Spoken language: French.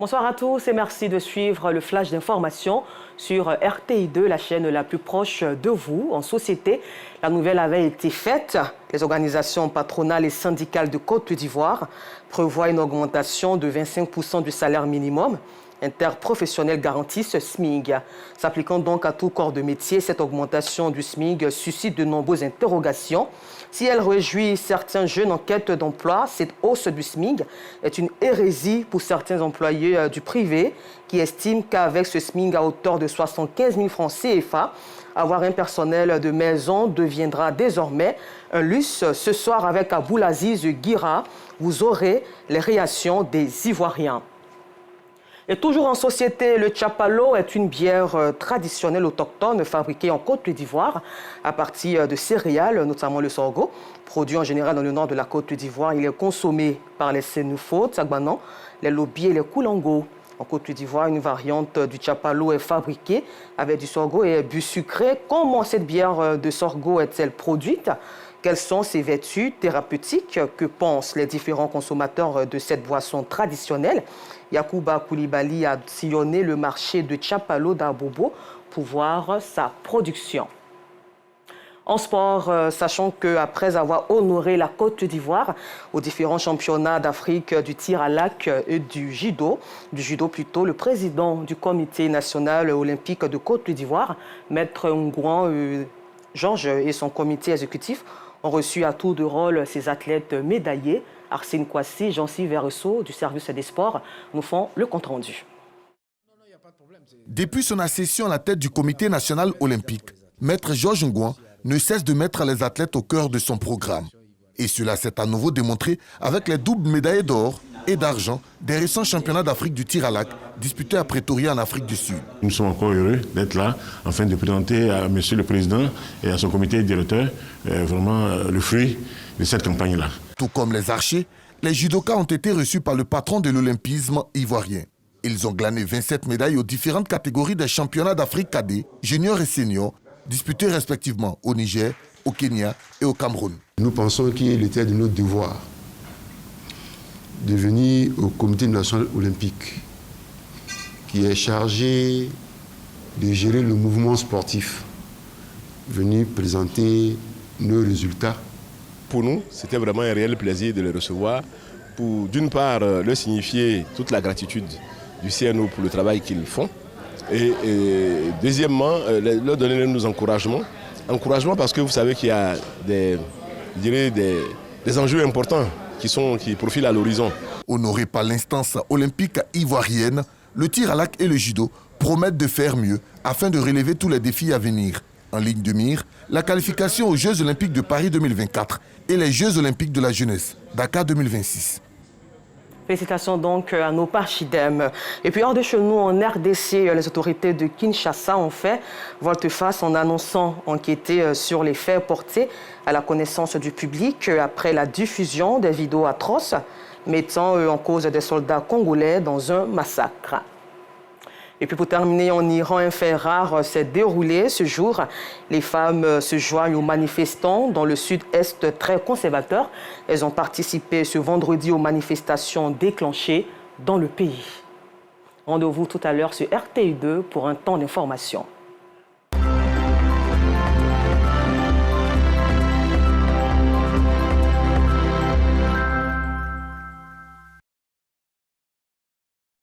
Bonsoir à tous et merci de suivre le flash d'information sur RTI2, la chaîne la plus proche de vous en société. La nouvelle avait été faite. Les organisations patronales et syndicales de Côte d'Ivoire prévoient une augmentation de 25% du salaire minimum interprofessionnel garanti, ce SMIG. S'appliquant donc à tout corps de métier, cette augmentation du SMIG suscite de nombreuses interrogations. Si elle réjouit certains jeunes en quête d'emploi, cette hausse du SMIG est une hérésie pour certains employés du privé qui estiment qu'avec ce SMIG à hauteur de 75 000 francs CFA, avoir un personnel de maison deviendra désormais un luxe. Ce soir, avec Aboulaziz Guira, vous aurez les réactions des Ivoiriens. Et toujours en société, le Tchapalo est une bière traditionnelle autochtone fabriquée en Côte d'Ivoire à partir de céréales, notamment le sorgho. Produit en général dans le nord de la Côte d'Ivoire, il est consommé par les Sénoufo, Tsagbanan, les Lobi et les Koulango. En Côte d'Ivoire, une variante du Tchapalo est fabriquée avec du sorgho et bu sucré. Comment cette bière de sorgho est-elle produite ? Quelles sont ses vertus thérapeutiques? Que pensent les différents consommateurs de cette boisson traditionnelle? Yacouba Koulibaly a sillonné le marché de Tchapalo d'Abobo pour voir sa production. En sport, sachant qu'après avoir honoré la Côte d'Ivoire aux différents championnats d'Afrique du tir à l'arc et du judo plutôt, le président du comité national olympique de Côte d'Ivoire, Maître Ngouan Georges et son comité exécutif ont reçu à tour de rôle ces athlètes médaillés. Arsène Kouassi, Jean-Cy Verresso du service des sports nous font le compte-rendu. Depuis son accession à la tête du comité national olympique, Maître Georges Ngouan ne cesse de mettre les athlètes au cœur de son programme. Et cela s'est à nouveau démontré avec les doubles médailles d'or et d'argent des récents championnats d'Afrique du tir à l'arc disputés à Pretoria en Afrique du Sud. Nous sommes encore heureux d'être là, afin de présenter à Monsieur le Président et à son comité directeur vraiment le fruit de cette campagne-là. Tout comme les archers, les judokas ont été reçus par le patron de l'olympisme ivoirien. Ils ont glané 27 médailles aux différentes catégories des championnats d'Afrique cadets, juniors et seniors, disputés respectivement au Niger, au Kenya et au Cameroun. Nous pensons qu'il était de notre devoir de venir au comité national olympique qui est chargé de gérer le mouvement sportif, venir présenter nos résultats. Pour nous, c'était vraiment un réel plaisir de les recevoir pour, d'une part, leur signifier toute la gratitude du CNO pour le travail qu'ils font et deuxièmement, leur donner nos encouragements. Encouragements parce que vous savez qu'il y a des enjeux importants qui profilent à l'horizon. Honorés par l'instance olympique ivoirienne, le tir à l'arc et le judo promettent de faire mieux afin de relever tous les défis à venir. En ligne de mire, la qualification aux Jeux olympiques de Paris 2024 et les Jeux olympiques de la jeunesse, Dakar 2026. Félicitations donc à nos Pachidem. Et puis hors de chez nous, en RDC, les autorités de Kinshasa ont fait volte-face en annonçant enquêter sur les faits portés à la connaissance du public après la diffusion des vidéos atroces mettant en cause des soldats congolais dans un massacre. Et puis pour terminer, en Iran, un fait rare s'est déroulé ce jour. Les femmes se joignent aux manifestants dans le sud-est très conservateur. Elles ont participé ce vendredi aux manifestations déclenchées dans le pays. Rendez-vous tout à l'heure sur RTI2 pour un temps d'information.